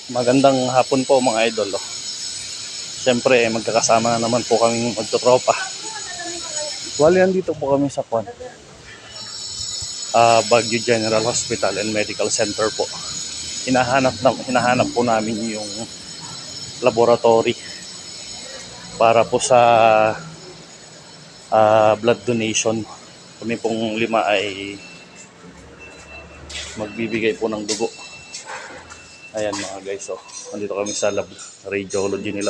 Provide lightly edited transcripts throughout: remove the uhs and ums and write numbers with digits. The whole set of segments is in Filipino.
Magandang hapon po mga idol. Siyempre, magkakasama na naman po kami magtotropa. Wali, andito po kami sa Baguio General Hospital and Medical Center po. Hinahanap po namin yung laboratory para po sa blood donation. Kami pong 5 ay magbibigay po ng dugo. Ayan mga guys, nandito kami sa lab radiology nila.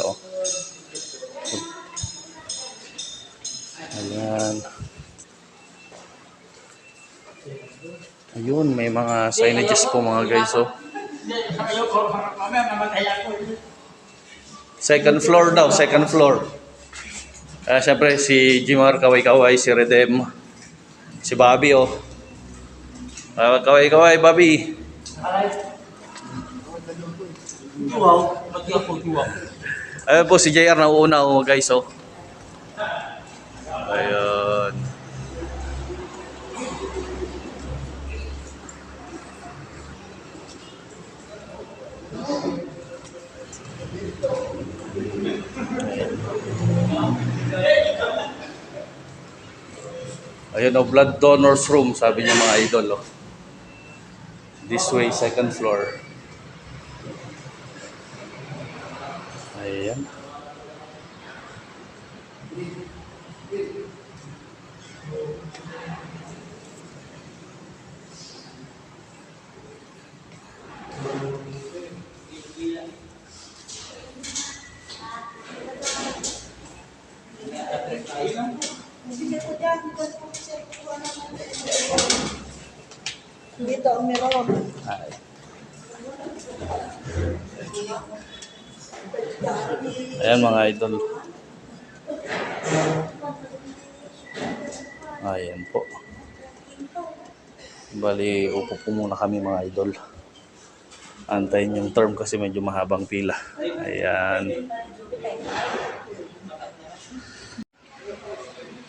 Ayan. Ayun, may mga signages po mga guys. Second floor daw, second floor. Siyempre si Jimar kaway-kaway, si Redem, si Bobby kaway-kaway Bobby. Ayun po si JR na uuna guys. Ayun. Ayun blood donors room, sabi niya mga idol. This way, second floor. Ayan. Dito ang meron. Ayan mga idol. Ayan po. Bali, upo po muna kami mga idol. Antayin yung term kasi medyo mahabang pila. Ayan.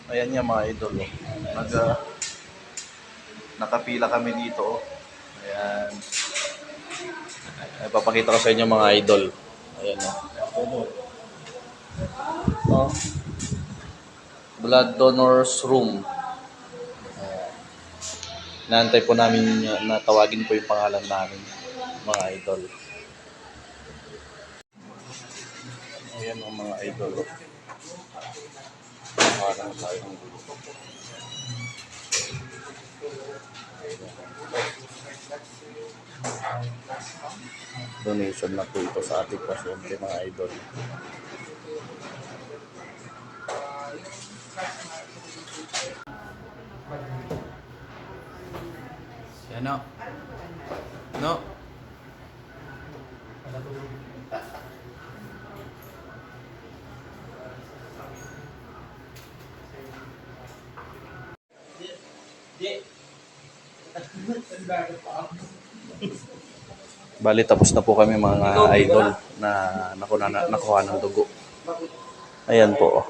Ayan nga mga idol. Nakapila kami dito. Ayan. Papakita ko sa inyo mga idol. Ayan blood donors room. Naantay po namin na tawagin po yung pangalan namin mga idol. Ayan ang mga idol. Parang tayo ng dulo. Donation na po ito sa ating pasyente mga idol. Yan o. No. Bali, tapos na po kami mga idol na nakuha ng dugo. Ayan po.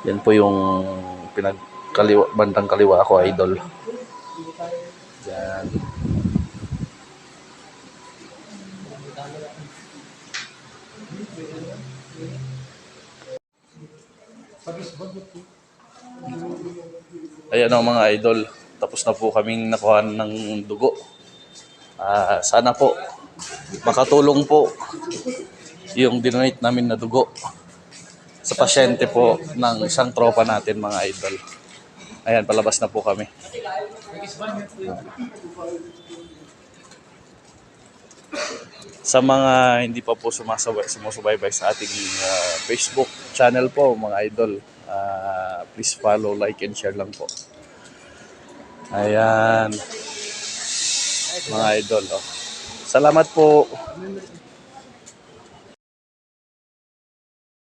Yan po yung bandang kaliwa ako idol. Yan. Ayan mga idol. Tapos na po kaming nakuha ng dugo. Sana po makatulong po yung dinonate namin na dugo sa pasyente po ng isang tropa natin mga idol. Ayan, palabas na po kami. Sa mga hindi pa po sumusubaybay sa ating Facebook channel po mga idol, please follow, like, and share lang po. Ayan mga idol. Salamat po.